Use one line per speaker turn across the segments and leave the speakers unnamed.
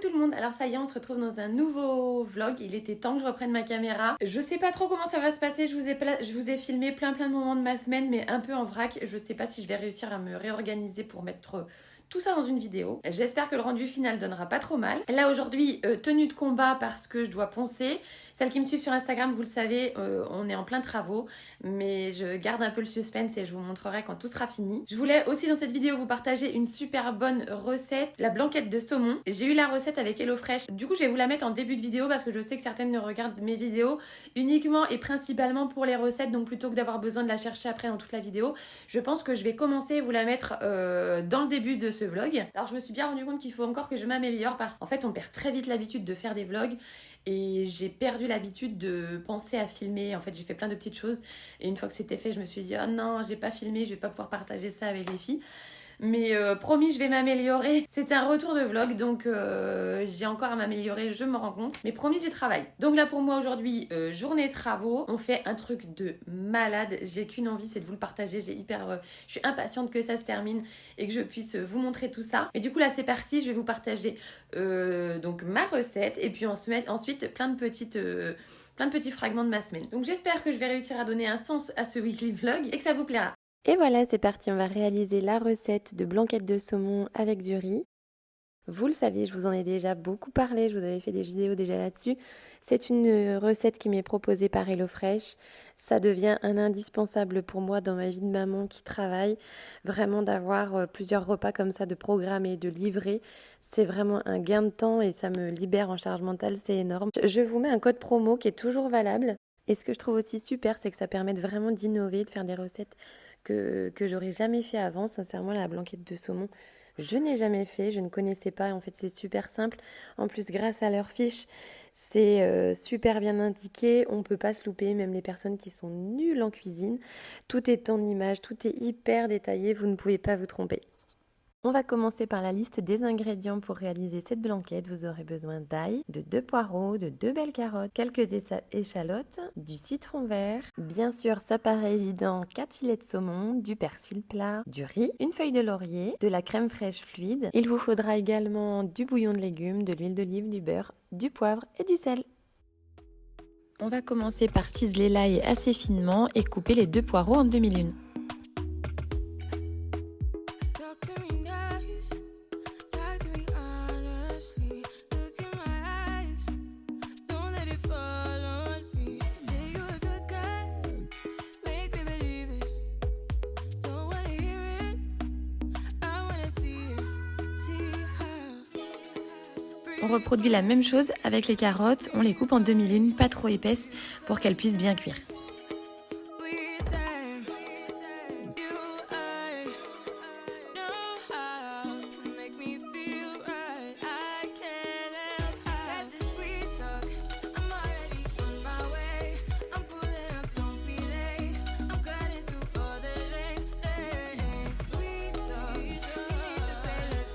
tout le monde, alors ça y est, on se retrouve dans un nouveau vlog. Il était temps que je reprenne ma caméra. Je sais pas trop comment ça va se passer, je vous ai filmé plein de moments de ma semaine, mais un peu en vrac. Je sais pas si je vais réussir à me réorganiser pour mettre tout ça dans une vidéo. J'espère que le rendu final donnera pas trop mal. Là aujourd'hui, tenue de combat parce que je dois poncer. Celles qui me suivent sur Instagram, vous le savez, on est en plein travaux, mais je garde un peu le suspense et je vous montrerai quand tout sera fini. Je voulais aussi dans cette vidéo vous partager une super bonne recette, la blanquette de saumon. J'ai eu la recette avec HelloFresh, du coup je vais vous la mettre en début de vidéo parce que je sais que certaines ne regardent mes vidéos uniquement et principalement pour les recettes, donc plutôt que d'avoir besoin de la chercher après dans toute la vidéo, je pense que je vais commencer à vous la mettre dans le début de ce vlog. Alors je me suis bien rendu compte qu'il faut encore que je m'améliore parce qu'en fait on perd très vite l'habitude de faire des vlogs. Et j'ai perdu l'habitude de penser à filmer. En fait, j'ai fait plein de petites choses. Et une fois que c'était fait, je me suis dit « Oh non, j'ai pas filmé, je vais pas pouvoir partager ça avec les filles. » Mais promis, je vais m'améliorer. C'est un retour de vlog, donc j'ai encore à m'améliorer, je me rends compte. Mais promis, j'y travaille. Donc là, pour moi, aujourd'hui, journée travaux. On fait un truc de malade. J'ai qu'une envie, c'est de vous le partager. Je suis impatiente que ça se termine et que je puisse vous montrer tout ça. Et du coup, là, c'est parti. Je vais vous partager donc ma recette. Et puis ensuite, plein de petits fragments de ma semaine. Donc j'espère que je vais réussir à donner un sens à ce weekly vlog et que ça vous plaira.
Et voilà, c'est parti, on va réaliser la recette de blanquette de saumon avec du riz. Vous le savez, je vous en ai déjà beaucoup parlé, je vous avais fait des vidéos déjà là-dessus. C'est une recette qui m'est proposée par HelloFresh. Ça devient un indispensable pour moi dans ma vie de maman qui travaille. Vraiment d'avoir plusieurs repas comme ça, de programmer, de livrer. C'est vraiment un gain de temps et ça me libère en charge mentale, c'est énorme. Je vous mets un code promo qui est toujours valable. Et ce que je trouve aussi super, c'est que ça permet vraiment d'innover, de faire des recettes que j'aurais jamais fait avant. Sincèrement, la blanquette de saumon, je n'ai jamais fait, je ne connaissais pas. En fait, c'est super simple. En plus, grâce à leur fiche, c'est super bien indiqué. On ne peut pas se louper, même les personnes qui sont nulles en cuisine. Tout est en image, tout est hyper détaillé. Vous ne pouvez pas vous tromper. On va commencer par la liste des ingrédients pour réaliser cette blanquette. Vous aurez besoin d'ail, de 2 poireaux, de 2 belles carottes, quelques échalotes, du citron vert, bien sûr ça paraît évident, 4 filets de saumon, du persil plat, du riz, une feuille de laurier, de la crème fraîche fluide. Il vous faudra également du bouillon de légumes, de l'huile d'olive, du beurre, du poivre et du sel. On va commencer par ciseler l'ail assez finement et couper les 2 poireaux en demi-lune. On reproduit la même chose avec les carottes, on les coupe en demi-lune, pas trop épaisses, pour qu'elles puissent bien cuire.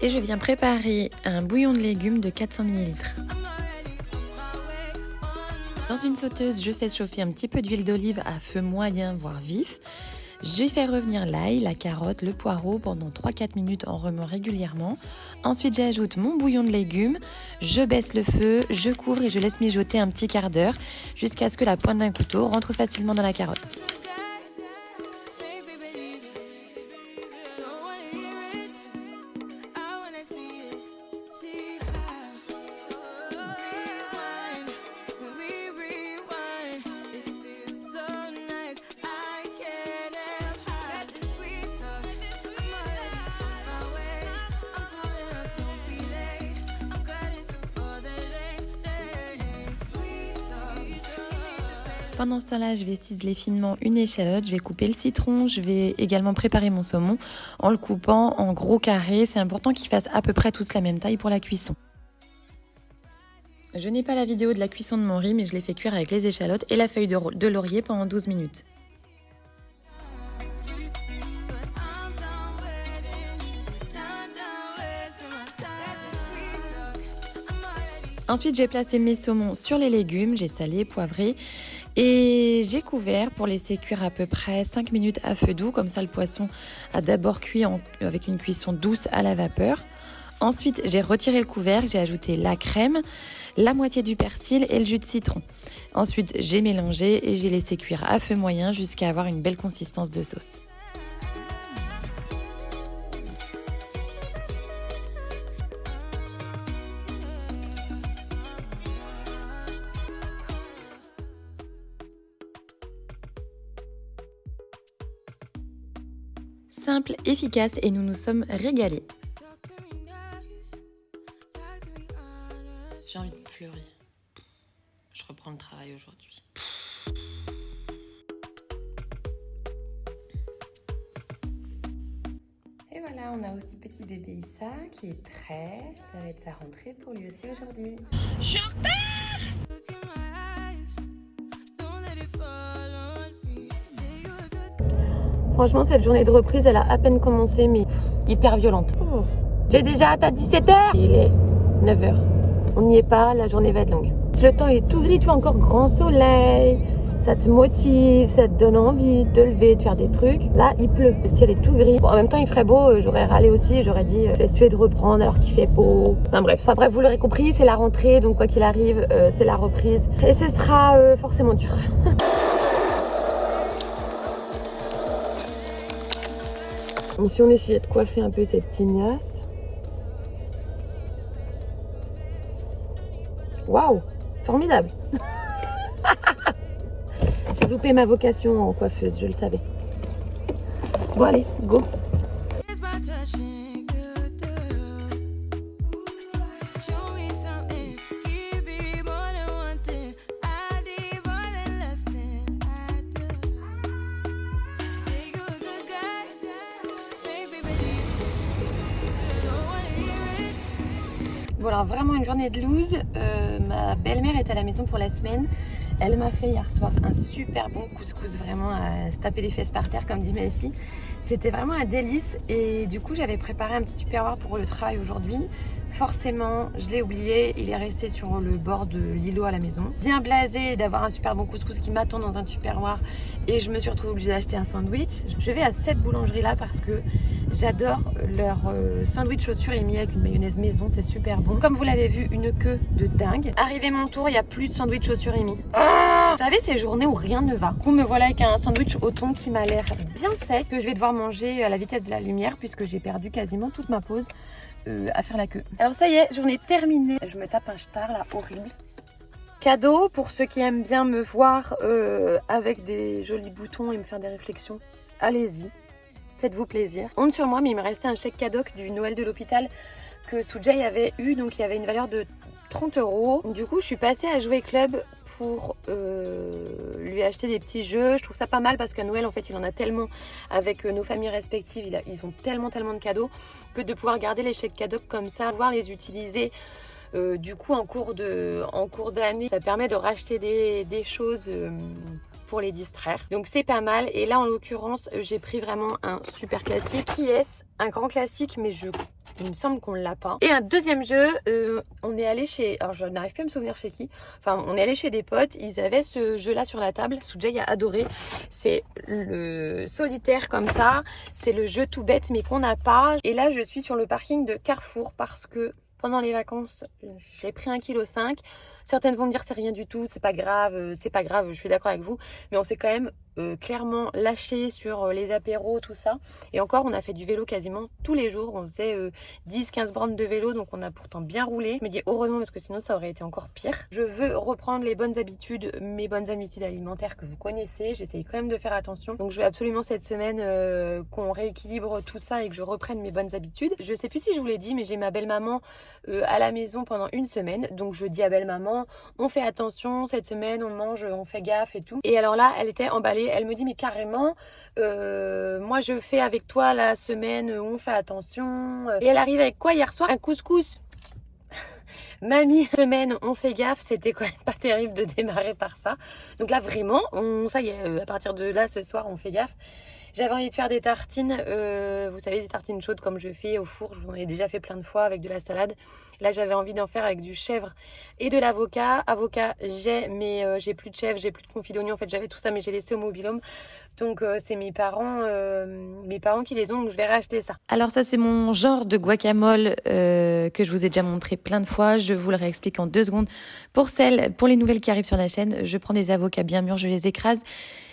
Et je viens préparer un bouillon de légumes de 400 ml. Dans une sauteuse, je fais chauffer un petit peu d'huile d'olive à feu moyen, voire vif. Je fais revenir l'ail, la carotte, le poireau pendant 3-4 minutes en remuant régulièrement. Ensuite, j'ajoute mon bouillon de légumes, je baisse le feu, je couvre et je laisse mijoter un petit quart d'heure jusqu'à ce que la pointe d'un couteau rentre facilement dans la carotte. Pendant ce temps-là, je vais ciseler finement une échalote, je vais couper le citron, je vais également préparer mon saumon en le coupant en gros carrés. C'est important qu'ils fassent à peu près tous la même taille pour la cuisson. Je n'ai pas la vidéo de la cuisson de mon riz, mais je l'ai fait cuire avec les échalotes et la feuille de laurier pendant 12 minutes. Ensuite, j'ai placé mes saumons sur les légumes, j'ai salé, poivré et j'ai couvert pour laisser cuire à peu près 5 minutes à feu doux. Comme ça, le poisson a d'abord cuit avec une cuisson douce à la vapeur.
Ensuite, j'ai retiré le couvercle, j'ai ajouté la crème, la moitié du persil et le jus de citron. Ensuite, j'ai mélangé et j'ai laissé cuire à feu moyen jusqu'à avoir une belle consistance de sauce. Simple, efficace et nous nous sommes régalés. J'ai envie de pleurer. Je reprends le travail aujourd'hui. Et voilà, on a aussi petit bébé Issa qui est prêt. Ça va être sa rentrée pour lui aussi aujourd'hui. Je suis en retard! Franchement, cette journée de reprise, elle a à peine commencé, mais hyper violente. Oh. J'ai déjà hâte à 17h. Il est 9h. On n'y est pas, la journée va être longue. Le temps est tout gris, tu vois, encore grand soleil. Ça te motive, ça te donne envie de te lever, de faire des trucs. Là, il pleut. Le ciel est tout gris. Bon, en même temps, il ferait beau. J'aurais râlé aussi. J'aurais dit, fais suer de reprendre alors qu'il fait beau. Enfin bref, vous l'aurez compris, c'est la rentrée. Donc quoi qu'il arrive, c'est la reprise. Et ce sera forcément dur. Bon, si on essayait de coiffer un peu cette tignasse. Waouh, formidable. J'ai loupé ma vocation en coiffeuse, je le savais. Bon allez, go. Bon alors vraiment une journée de loose, ma belle-mère est à la maison pour la semaine. Elle m'a fait hier soir un super bon couscous, vraiment à se taper les fesses par terre comme dit ma fille. C'était vraiment un délice et du coup j'avais préparé un petit tupperware pour le travail aujourd'hui. Forcément, je l'ai oublié, il est resté sur le bord de l'îlot à la maison. Bien blasé d'avoir un super bon couscous qui m'attend dans un tupperware et je me suis retrouvée obligée d'acheter un sandwich. Je vais à cette boulangerie là parce que j'adore leur sandwich au surimi avec une mayonnaise maison, c'est super bon. Comme vous l'avez vu, une queue de dingue. Arrivé mon tour, il n'y a plus de sandwich au surimi. Vous savez, ces journées où rien ne va. Du coup, me voilà avec un sandwich au thon qui m'a l'air bien sec, que je vais devoir manger à la vitesse de la lumière puisque j'ai perdu quasiment toute ma pause à faire la queue. Alors ça y est, journée terminée. Je me tape un star là, horrible. Cadeau pour ceux qui aiment bien me voir avec des jolis boutons et me faire des réflexions. Allez-y. Faites-vous plaisir. Honte sur moi, mais il me restait un chèque cadeau du Noël de l'hôpital que Soojay avait eu, donc il y avait une valeur de 30 €. Du coup, je suis passée à Jouer Club pour lui acheter des petits jeux. Je trouve ça pas mal parce qu'à Noël, en fait, il en a tellement avec nos familles respectives. Ils ont tellement de cadeaux que de pouvoir garder les chèques cadeaux comme ça, pouvoir les utiliser. Du coup, en cours d'année, ça permet de racheter des choses pour les distraire. Donc c'est pas mal. Et là en l'occurrence j'ai pris vraiment un super classique. Qui est-ce? Un grand classique mais il me semble qu'on l'a pas. Et un deuxième jeu, on est allé chez... Alors je n'arrive plus à me souvenir chez qui. Enfin on est allé chez des potes. Ils avaient ce jeu là sur la table. Soojay a adoré. C'est le solitaire comme ça. C'est le jeu tout bête mais qu'on n'a pas. Et là je suis sur le parking de Carrefour parce que pendant les vacances j'ai pris 1,5 kg. Certaines vont me dire c'est rien du tout, c'est pas grave, je suis d'accord avec vous. Mais on s'est quand même clairement lâché sur les apéros, tout ça. Et encore, on a fait du vélo quasiment tous les jours. On faisait 10-15 bornes de vélo, donc on a pourtant bien roulé. Je me dis heureusement parce que sinon ça aurait été encore pire. Je veux reprendre les bonnes habitudes, mes bonnes habitudes alimentaires que vous connaissez. J'essaye quand même de faire attention. Donc je veux absolument cette semaine qu'on rééquilibre tout ça et que je reprenne mes bonnes habitudes. Je sais plus si je vous l'ai dit, mais j'ai ma belle-maman à la maison pendant une semaine. Donc je dis à belle-maman, on fait attention, cette semaine on mange, on fait gaffe et tout. Et alors là, elle était emballée. Elle me dit mais carrément, moi je fais avec toi la semaine où on fait attention. Et elle arrive avec quoi hier soir? Un couscous. Mamie, semaine on fait gaffe, c'était quand même pas terrible de démarrer par ça. Donc là vraiment, ça y est, à partir de là ce soir on fait gaffe. J'avais envie de faire des tartines, vous savez des tartines chaudes comme je fais au four, je vous en ai déjà fait plein de fois avec de la salade. Là j'avais envie d'en faire avec du chèvre et de l'avocat. Avocat j'ai, mais j'ai plus de chèvre, j'ai plus de confit d'oignon, en fait j'avais tout ça mais j'ai laissé au mobil-home Donc c'est mes parents qui les ont, donc je vais racheter ça. Alors ça c'est mon genre de guacamole que je vous ai déjà montré plein de fois. Je vous le réexplique en 2 secondes. Pour les nouvelles qui arrivent sur la chaîne, je prends des avocats bien mûrs, je les écrase.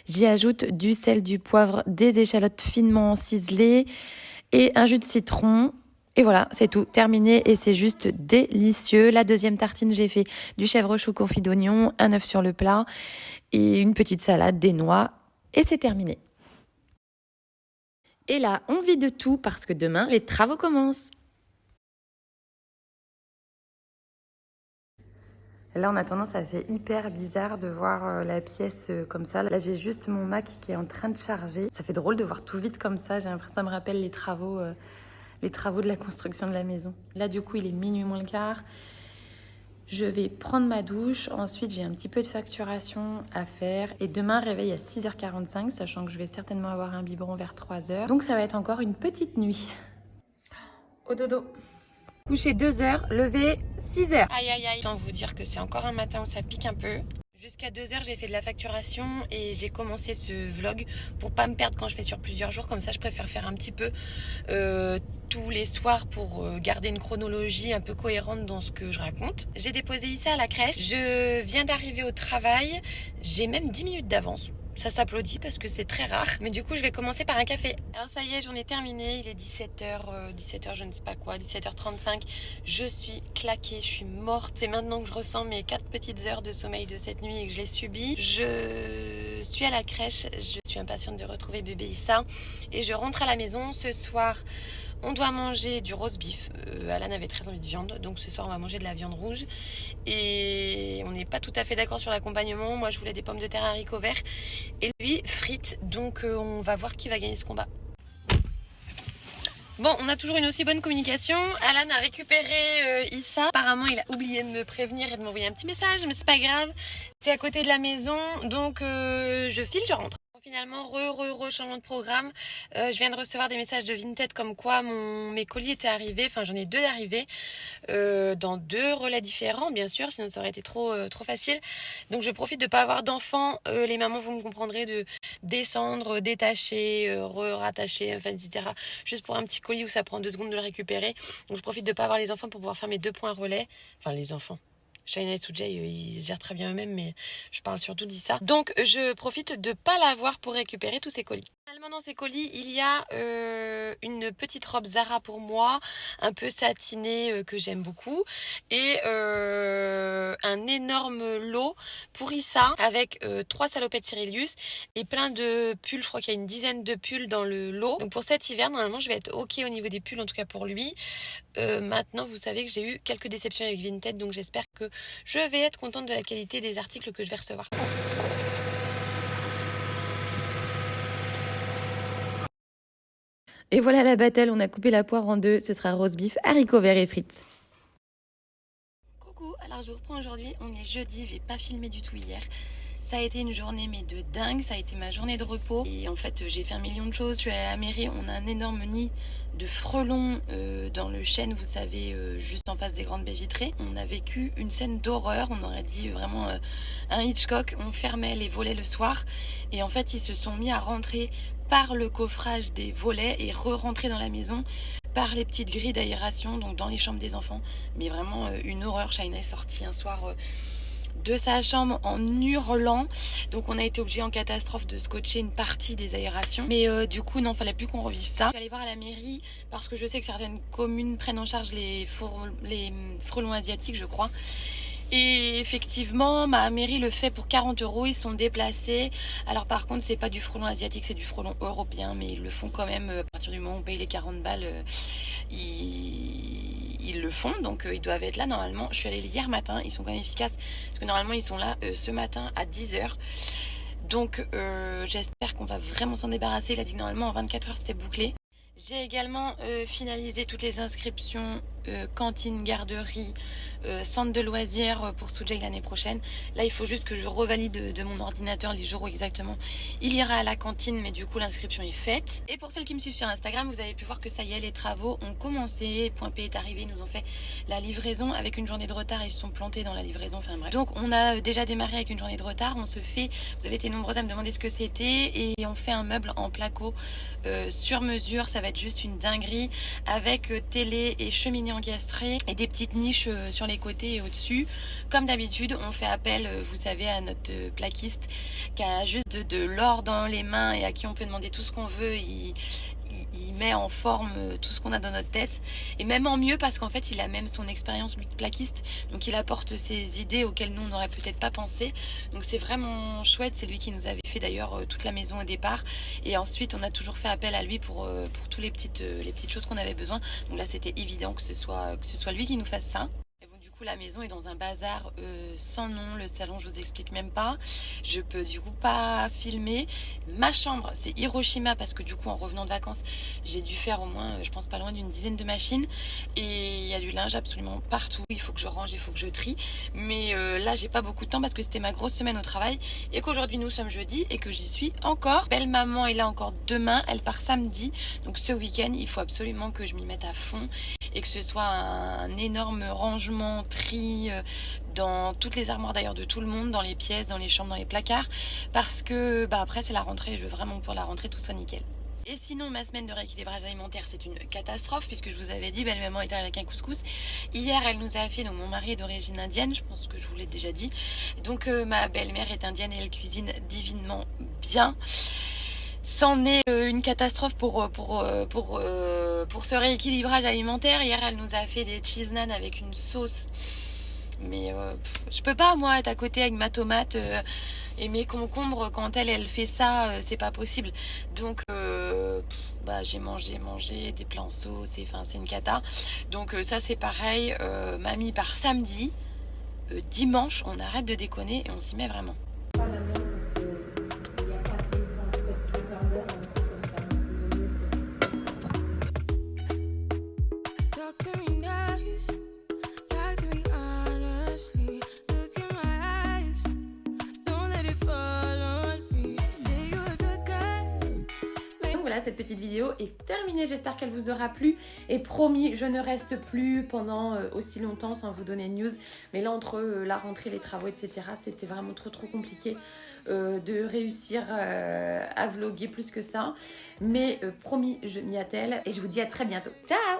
J'y ajoute du sel, du poivre, des échalotes finement ciselées et un jus de citron. Et voilà, c'est tout, terminé et c'est juste délicieux. La deuxième tartine, j'ai fait du chèvre chaud confit d'oignon, un œuf sur le plat et une petite salade, des noix et c'est terminé. Et là, on vit de tout parce que demain, les travaux commencent. Là, en attendant, ça fait hyper bizarre de voir la pièce comme ça. Là, j'ai juste mon Mac qui est en train de charger. Ça fait drôle de voir tout vide comme ça. J'ai l'impression que ça me rappelle les travaux de la construction de la maison. Là, du coup, il est minuit moins le quart. Je vais prendre ma douche. Ensuite, j'ai un petit peu de facturation à faire. Et demain, réveil à 6h45, sachant que je vais certainement avoir un biberon vers 3h. Donc, ça va être encore une petite nuit. Au dodo. Coucher 2h, lever 6h. Aïe aïe aïe. Autant vous dire que c'est encore un matin où ça pique un peu. Jusqu'à 2h, j'ai fait de la facturation et j'ai commencé ce vlog pour pas me perdre quand je fais sur plusieurs jours. Comme ça, je préfère faire un petit peu tous les soirs pour garder une chronologie un peu cohérente dans ce que je raconte. J'ai déposé Issa à la crèche. Je viens d'arriver au travail. J'ai même 10 minutes d'avance. Ça s'applaudit parce que c'est très rare. Mais du coup, je vais commencer par un café. Alors ça y est, j'en ai terminé. Il est 17h, je ne sais pas quoi, 17h35. Je suis claquée, je suis morte. C'est maintenant que je ressens mes 4 petites heures de sommeil de cette nuit et que je les subis. Je suis à la crèche. Je suis impatiente de retrouver bébé Issa. Et je rentre à la maison. Ce soir, on doit manger du roast beef. Alan avait très envie de viande. Donc ce soir, on va manger de la viande rouge. Et on n'est pas tout à fait d'accord sur l'accompagnement. Moi, je voulais des pommes de terre à haricots verts. Et lui, frites. Donc on va voir qui va gagner ce combat. Bon, on a toujours une aussi bonne communication. Alan a récupéré Issa. Apparemment, il a oublié de me prévenir et de m'envoyer un petit message. Mais c'est pas grave. C'est à côté de la maison. Donc je file, je rentre. Finalement, changement de programme. Je viens de recevoir des messages de Vinted comme quoi mes colis étaient arrivés. Enfin, j'en ai 2 d'arrivés dans 2 relais différents, bien sûr, sinon ça aurait été trop facile. Donc, je profite de pas avoir d'enfants. Les mamans, vous me comprendrez, de descendre, détacher, rattacher, enfin, etc. Juste pour un petit colis où ça prend 2 secondes de le récupérer. Donc, je profite de pas avoir les enfants pour pouvoir faire mes 2 points relais. Enfin, les enfants. Shaina et Soujay, ils gèrent très bien eux-mêmes, mais je parle surtout d'Issa. Donc, je profite de pas l'avoir pour récupérer tous ces colis. Finalement, dans ces colis, il y a une petite robe Zara pour moi, un peu satinée que j'aime beaucoup, et un énorme lot pour Issa avec 3 salopettes Cyrilius et plein de pulls. Je crois qu'il y a une dizaine de pulls dans le lot. Donc, pour cet hiver, normalement, je vais être OK au niveau des pulls, en tout cas pour lui. Maintenant, vous savez que j'ai eu quelques déceptions avec Vinted, donc j'espère que je vais être contente de la qualité des articles que je vais recevoir. Et voilà la battle, on a coupé la poire en 2, ce sera roast beef, haricots verts et frites. Coucou, alors je vous reprends aujourd'hui, on est jeudi, j'ai pas filmé du tout hier. Ça a été une journée mais de dingue, ça a été ma journée de repos. Et en fait j'ai fait un million de choses, je suis allée à la mairie, on a un énorme nid de frelons dans le chêne, vous savez, juste en face des grandes baies vitrées. On a vécu une scène d'horreur, on aurait dit vraiment un Hitchcock. On fermait les volets le soir et en fait ils se sont mis à rentrer par le coffrage des volets et re-rentrer dans la maison par les petites grilles d'aération, donc dans les chambres des enfants. Mais vraiment une horreur. Shaina est sortie un soir de sa chambre en hurlant, donc on a été obligé en catastrophe de scotcher une partie des aérations, mais du coup non, fallait plus qu'on revive ça. Je vais aller voir à la mairie parce que je sais que certaines communes prennent en charge les frelons asiatiques, je crois. Et effectivement, ma mairie le fait pour 40 €, ils sont déplacés. Alors par contre, c'est pas du frelon asiatique, c'est du frelon européen, mais ils le font quand même. À partir du moment où on paye les 40 balles, ils le font, donc ils doivent être là normalement. Je suis allée hier matin, ils sont quand même efficaces, parce que normalement ils sont là ce matin à 10h. Donc j'espère qu'on va vraiment s'en débarrasser. Il a dit que normalement en 24 heures c'était bouclé. J'ai également finalisé toutes les inscriptions cantine, garderie, centre de loisirs pour Soojay l'année prochaine. Là, il faut juste que je revalide de mon ordinateur les jours où exactement il ira à la cantine, mais du coup l'inscription est faite. Et pour celles qui me suivent sur Instagram, vous avez pu voir que ça y est, les travaux ont commencé. Point P est arrivé, ils nous ont fait la livraison avec une journée de retard, ils se sont plantés dans la livraison, enfin bref. Donc on a déjà démarré avec une journée de retard, on se fait, vous avez été nombreux à me demander ce que c'était, et on fait un meuble en placo sur mesure. Ça va être juste une dinguerie avec télé et cheminée encastrée et des petites niches sur les côtés et au-dessus. Comme d'habitude, on fait appel, vous savez, à notre plaquiste qui a juste de l'or dans les mains et à qui on peut demander tout ce qu'on veut. Il met en forme tout ce qu'on a dans notre tête, et même en mieux parce qu'en fait il a même son expérience lui de plaquiste, donc il apporte ses idées auxquelles nous on n'aurait peut-être pas pensé, donc c'est vraiment chouette. C'est lui qui nous avait fait d'ailleurs toute la maison au départ, et ensuite on a toujours fait appel à lui pour toutes les petites choses qu'on avait besoin. Donc là c'était évident que ce soit lui qui nous fasse ça. Du coup, la maison est dans un bazar sans nom. Le salon, je vous explique même pas. Je peux du coup pas filmer. Ma chambre, c'est Hiroshima parce que du coup, en revenant de vacances, j'ai dû faire au moins, je pense pas loin d'une dizaine de machines. Et il y a du linge absolument partout. Il faut que je range, il faut que je trie. Mais là, j'ai pas beaucoup de temps parce que c'était ma grosse semaine au travail et qu'aujourd'hui nous sommes jeudi et que j'y suis encore. Belle maman est là encore demain. Elle part samedi. Donc ce week-end, il faut absolument que je m'y mette à fond et que ce soit un énorme rangement, tri dans toutes les armoires d'ailleurs de tout le monde, dans les pièces, dans les chambres, dans les placards, parce que après c'est la rentrée et je veux vraiment que pour la rentrée tout soit nickel. Et sinon, ma semaine de rééquilibrage alimentaire, c'est une catastrophe puisque je vous avais dit, belle maman est arrivée avec un couscous. Hier, elle nous a fait, donc mon mari est d'origine indienne, je pense que je vous l'ai déjà dit. Donc ma belle-mère est indienne et elle cuisine divinement bien. C'en est une catastrophe pour ce rééquilibrage alimentaire. Hier, elle nous a fait des cheese naan avec une sauce. Mais je peux pas, moi, être à côté avec ma tomate et mes concombres. Quand elle fait ça, c'est pas possible. Donc, j'ai mangé des plats en sauce. C'est une cata. Donc, ça, c'est pareil. Mamie part samedi. Dimanche, on arrête de déconner et on s'y met vraiment. Voilà, cette petite vidéo est terminée, j'espère qu'elle vous aura plu, et promis, je ne reste plus pendant aussi longtemps sans vous donner de news, mais là entre la rentrée, les travaux, etc., c'était vraiment trop compliqué de réussir à vlogger plus que ça, mais promis, je m'y attelle et je vous dis à très bientôt. Ciao!